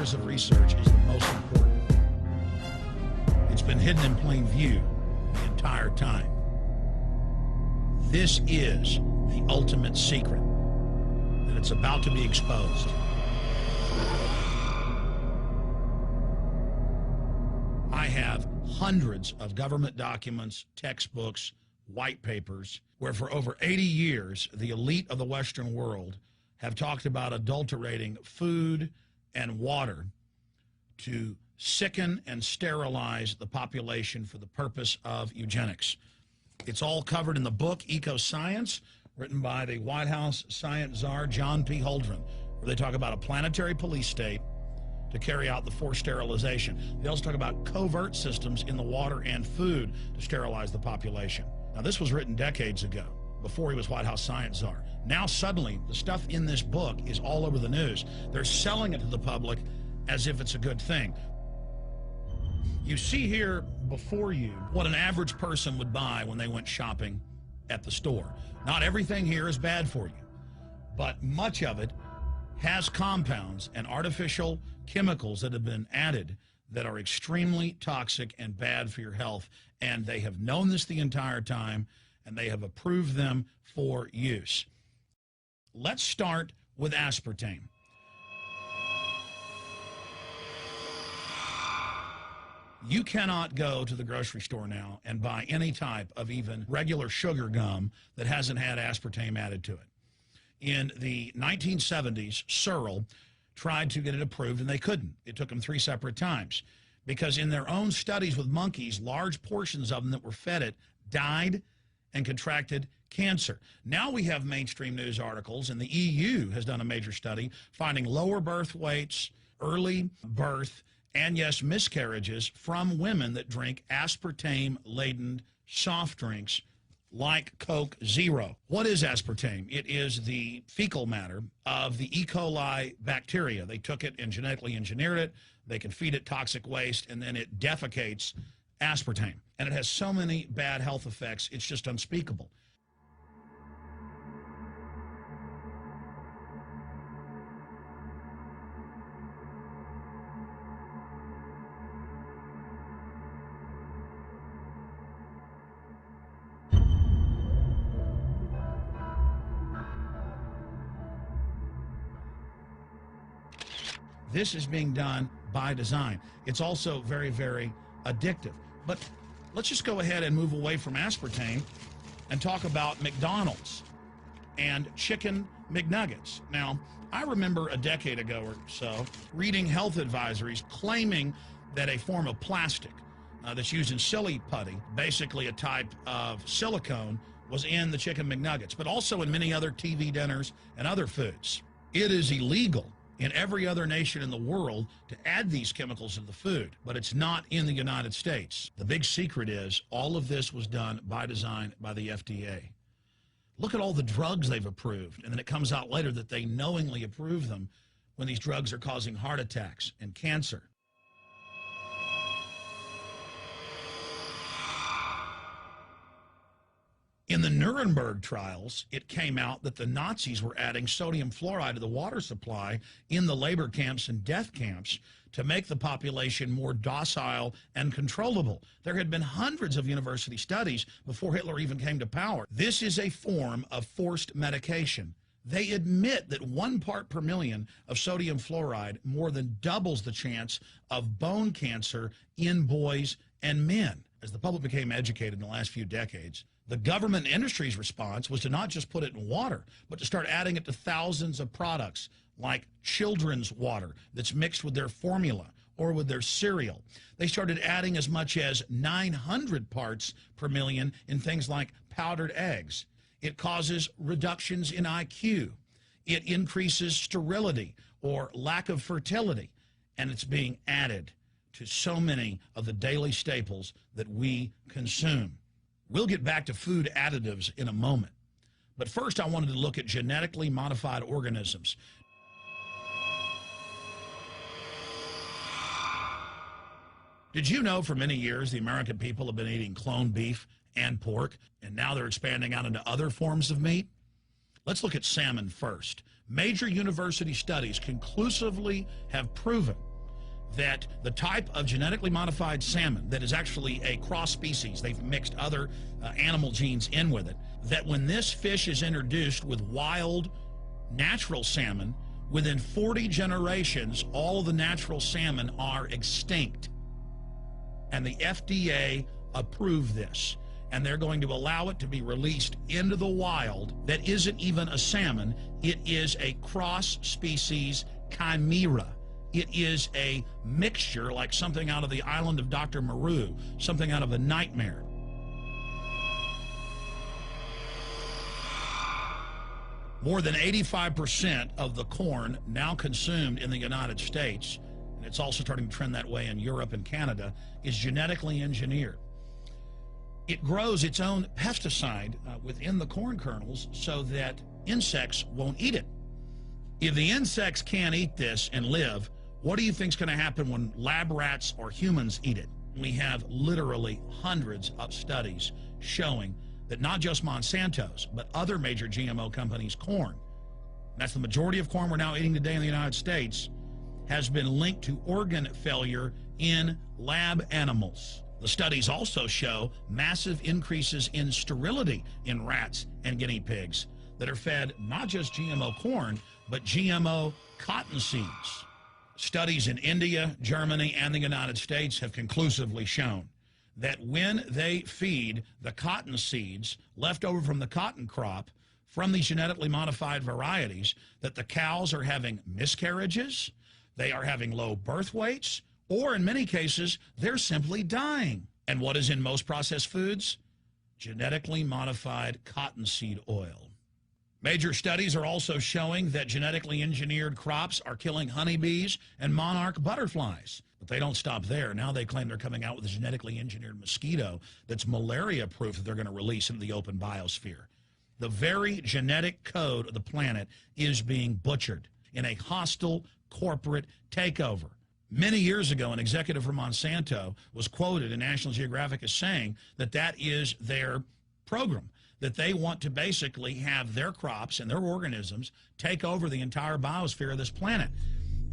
years of research is the most important. It's been hidden in plain view the entire time. This is the ultimate secret, and it's about to be exposed. I have hundreds of government documents, textbooks, white papers, where for over 80 years, the elite of the Western world have talked about adulterating food and water to sicken and sterilize the population for the purpose of eugenics. It's all covered in the book Ecoscience, written by the White House science czar, John P. Holdren, where they talk about a planetary police state to carry out the forced sterilization. They also talk about covert systems in the water and food to sterilize the population. Now, this was written decades ago, before he was White House science czar. Now, suddenly, the stuff in this book is all over the news. They're selling it to the public as if it's a good thing. You see here before you what an average person would buy when they went shopping at the store. Not everything here is bad for you, but much of it has compounds and artificial chemicals that have been added that are extremely toxic and bad for your health, and they have known this the entire time, and they have approved them for use. Let's start with aspartame. You cannot go to the grocery store now and buy any type of even regular sugar gum that hasn't had aspartame added to it. In the 1970s, Searle tried to get it approved, and they couldn't. It took them 3 separate times because in their own studies with monkeys, large portions of them that were fed it died and contracted cancer. Now we have mainstream news articles, and the EU has done a major study finding lower birth weights, early birth, and yes, miscarriages from women that drink aspartame-laden soft drinks like Coke Zero. What is aspartame? It is the fecal matter of the E. coli bacteria. They took it and genetically engineered it. They can feed it toxic waste, and then it defecates aspartame. And it has so many bad health effects, it's just unspeakable. This is being done by design. It's also very, very addictive. But let's just go ahead and move away from aspartame and talk about McDonald's and chicken McNuggets. Now, I remember a decade ago or so reading health advisories claiming that a form of plastic that's used in silly putty, basically a type of silicone, was in the chicken McNuggets, but also in many other TV dinners and other foods. It is illegal in every other nation in the world to add these chemicals to the food, but it's not in the United States. The big secret is all of this was done by design by the FDA. Look at all the drugs they've approved, and then it comes out later that they knowingly approve them when these drugs are causing heart attacks and cancer. In the Nuremberg trials, it came out that the Nazis were adding sodium fluoride to the water supply in the labor camps and death camps to make the population more docile and controllable. There had been hundreds of university studies before Hitler even came to power. This is a form of forced medication. They admit that 1 part per million of sodium fluoride more than doubles the chance of bone cancer in boys and men. As the public became educated in the last few decades, the government and industry's response was to not just put it in water, but to start adding it to thousands of products like children's water that's mixed with their formula or with their cereal. They started adding as much as 900 parts per million in things like powdered eggs. It causes reductions in IQ. It increases sterility or lack of fertility, and it's being added to so many of the daily staples that we consume. We'll get back to food additives in a moment. But first, I wanted to look at genetically modified organisms. Did you know for many years the American people have been eating cloned beef and pork, and now they're expanding out into other forms of meat? Let's look at salmon first. Major university studies conclusively have proven that the type of genetically modified salmon that is actually a cross species, they've mixed other animal genes in with it, that when this fish is introduced with wild natural salmon, within 40 generations, all of the natural salmon are extinct. And the FDA approved this. And they're going to allow it to be released into the wild that isn't even a salmon. It is a cross-species chimera. It is a mixture like something out of the island of Dr. Moreau, something out of a nightmare. More than 85% of the corn now consumed in the United States, and it's also starting to trend that way in Europe and Canada, is genetically engineered. It grows its own pesticide within the corn kernels so that insects won't eat it. If the insects can't eat this and live, what do you think is going to happen when lab rats or humans eat it? We have literally hundreds of studies showing that not just Monsanto's, but other major GMO companies' corn, and that's the majority of corn we're now eating today in the United States, has been linked to organ failure in lab animals. The studies also show massive increases in sterility in rats and guinea pigs that are fed not just GMO corn, but GMO cotton seeds. Studies in India, Germany, and the United States have conclusively shown that when they feed the cotton seeds left over from the cotton crop from these genetically modified varieties, that the cows are having miscarriages, they are having low birth weights, or in many cases, they're simply dying. And what is in most processed foods? Genetically modified cottonseed oil. Major studies are also showing that genetically engineered crops are killing honeybees and monarch butterflies. But they don't stop there. Now they claim they're coming out with a genetically engineered mosquito that's malaria-proof that they're going to release into the open biosphere. The very genetic code of the planet is being butchered in a hostile corporate takeover. Many years ago, an executive from Monsanto was quoted in National Geographic as saying that that is their program, that they want to basically have their crops and their organisms take over the entire biosphere of this planet.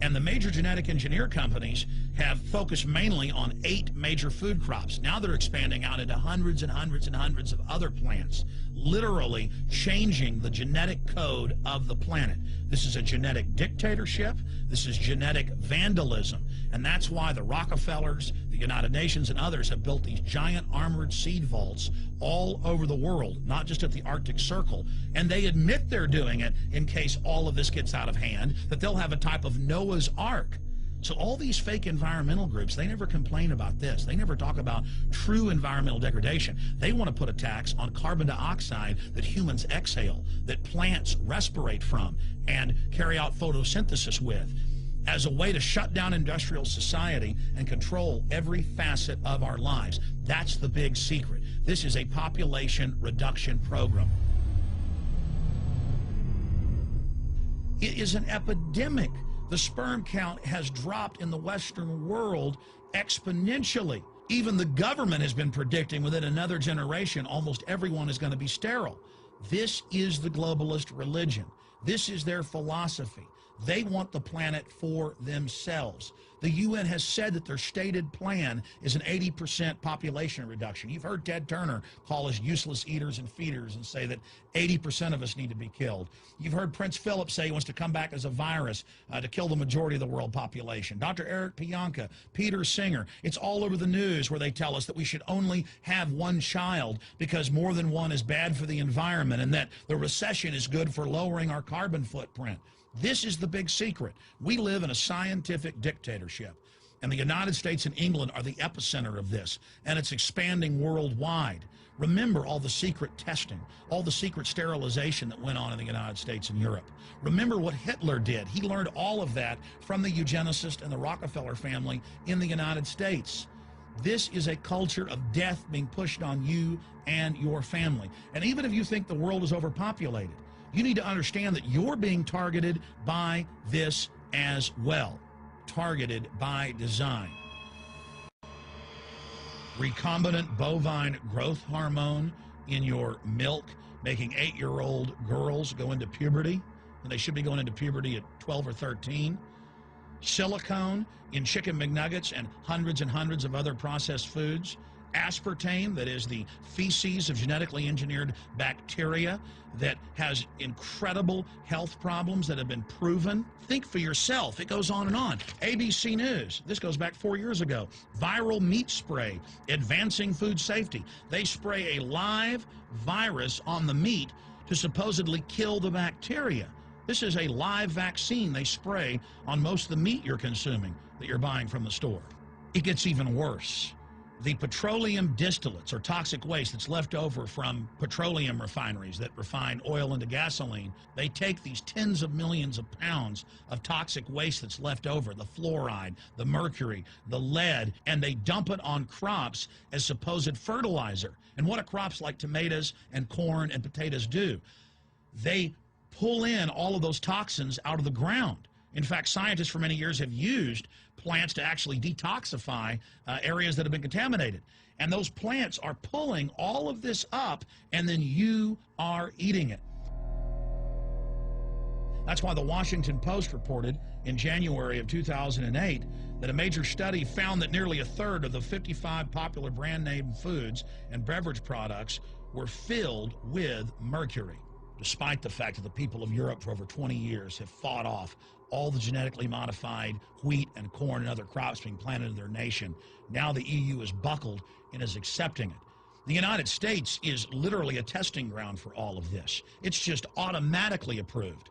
And the major genetic engineer companies have focused mainly on 8 major food crops. Now they're expanding out into hundreds and hundreds and hundreds of other plants, literally changing the genetic code of the planet. This is a genetic dictatorship. This is genetic vandalism. And that's why the Rockefellers, the United Nations, and others have built these giant armored seed vaults all over the world, not just at the Arctic Circle. And they admit they're doing it in case all of this gets out of hand, that they'll have a type of Noah's Ark. So all these fake environmental groups, they never complain about this. They never talk about true environmental degradation. They want to put a tax on carbon dioxide that humans exhale, that plants respirate from and carry out photosynthesis with, as a way to shut down industrial society and control every facet of our lives. That's the big secret. This is a population reduction program. It is an epidemic. The sperm count has dropped in the Western world exponentially. Even the government has been predicting within another generation, almost everyone is going to be sterile. This is the globalist religion. This is their philosophy. They want the planet for themselves. The UN has said that their stated plan is an 80% population reduction. You've heard Ted Turner call us useless eaters and feeders and say that 80% of us need to be killed. You've heard Prince Philip say he wants to come back as a virus to kill the majority of the world population. Dr. Eric Pianka, Peter Singer, it's all over the news where they tell us that we should only have one child because more than one is bad for the environment and that the recession is good for lowering our carbon footprint. This is the big secret. We live in a scientific dictatorship, and the United States and England are the epicenter of this, and it's expanding worldwide. Remember all the secret testing, all the secret sterilization that went on in the United States and Europe. Remember what Hitler did. He learned all of that from the eugenicist and the Rockefeller family in the United States. This is a culture of death being pushed on you and your family. And even if you think the world is overpopulated, you need to understand that you're being targeted by this as well. Targeted by design. Recombinant bovine growth hormone in your milk, making 8-year-old girls go into puberty when they should be going into puberty at 12 or 13. silicone in chicken McNuggets and hundreds of other processed foods, aspartame, that is the feces of genetically engineered bacteria that has incredible health problems that have been proven. Think for yourself. It goes on and on. ABC News, this goes back 4 years ago. Viral meat spray, advancing food safety. They spray a live virus on the meat to supposedly kill the bacteria. This is a live vaccine they spray on most of the meat you're consuming that you're buying from the store. It gets even worse. The petroleum distillates, or toxic waste that's left over from petroleum refineries that refine oil into gasoline, they take these tens of millions of pounds of toxic waste that's left over, the fluoride, the mercury, the lead, and they dump it on crops as supposed fertilizer. And what do crops like tomatoes and corn and potatoes do? They pull in all of those toxins out of the ground. In fact, scientists for many years have used plants to actually detoxify areas that have been contaminated. And those plants are pulling all of this up, and then you are eating it. That's why the Washington Post reported in January of 2008 that a major study found that nearly a third of the 55 popular brand name foods and beverage products were filled with mercury. Despite the fact that the people of Europe for over 20 years have fought off all the genetically modified wheat and corn and other crops being planted in their nation, now the EU is buckled and is accepting it. The United States is literally a testing ground for all of this. It's just automatically approved.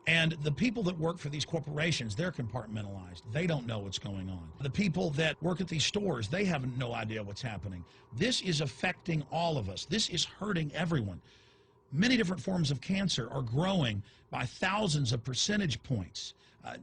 And the people that work for these corporations, they're compartmentalized. They don't know what's going on. The people that work at these stores, they have no idea what's happening. This is affecting all of us. This is hurting everyone. Many different forms of cancer are growing by thousands of percentage points.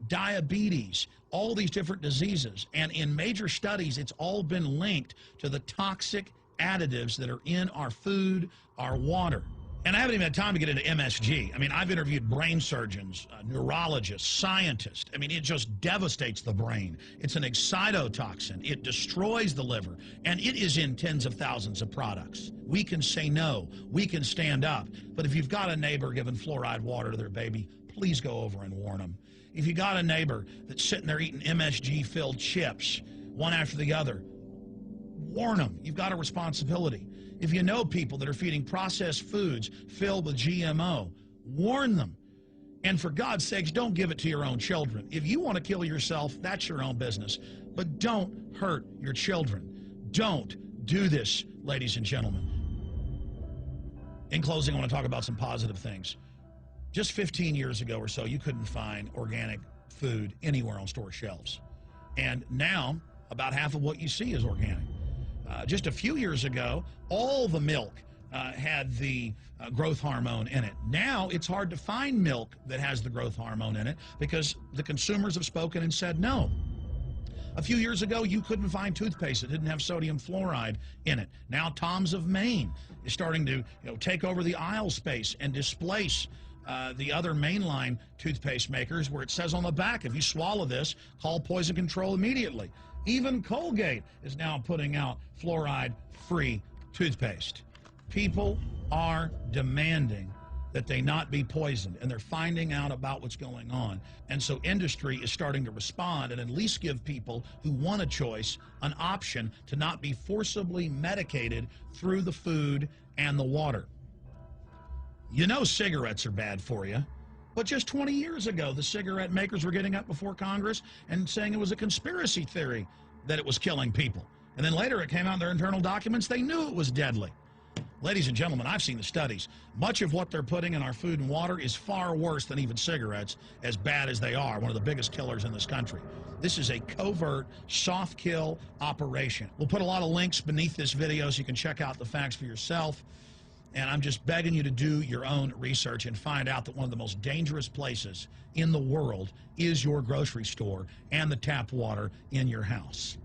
Diabetes, all these different diseases. And in major studies, it's all been linked to the toxic additives that are in our food, our water. And I haven't even had time to get into MSG. I mean, I've interviewed brain surgeons, neurologists, scientists. I mean, it just devastates the brain. It's an excitotoxin. It destroys the liver. And it is in tens of thousands of products. We can say no. We can stand up. But if you've got a neighbor giving fluoride water to their baby, please go over and warn them. If you got a neighbor that's sitting there eating MSG-filled chips, one after the other, warn them. You've got a responsibility. If you know people that are feeding processed foods filled with GMO, warn them. And for God's sakes, don't give it to your own children. If you want to kill yourself, that's your own business. But don't hurt your children. Don't do this, ladies and gentlemen. In closing, I want to talk about some positive things. Just 15 years ago or so, you couldn't find organic food anywhere on store shelves. And now, about half of what you see is organic. Just a few years ago, all the milk had the growth hormone in it. Now it's hard to find milk that has the growth hormone in it because the consumers have spoken and said no. A few years ago, you couldn't find toothpaste that didn't have sodium fluoride in it. Now Tom's of Maine is starting to take over the aisle space and displace the other mainline toothpaste makers, where it says on the back, if you swallow this, call poison control immediately. Even Colgate is now putting out fluoride-free toothpaste. People are demanding that they not be poisoned, and they're finding out about what's going on. And so industry is starting to respond and at least give people who want a choice an option to not be forcibly medicated through the food and the water. You know cigarettes are bad for you. But just 20 years ago, the cigarette makers were getting up before Congress and saying it was a conspiracy theory that it was killing people. And then later it came out in their internal documents, they knew it was deadly. Ladies and gentlemen, I've seen the studies. Much of what they're putting in our food and water is far worse than even cigarettes, as bad as they are, one of the biggest killers in this country. This is a covert, soft kill operation. We'll put a lot of links beneath this video so you can check out the facts for yourself. And I'm just begging you to do your own research and find out that one of the most dangerous places in the world is your grocery store and the tap water in your house.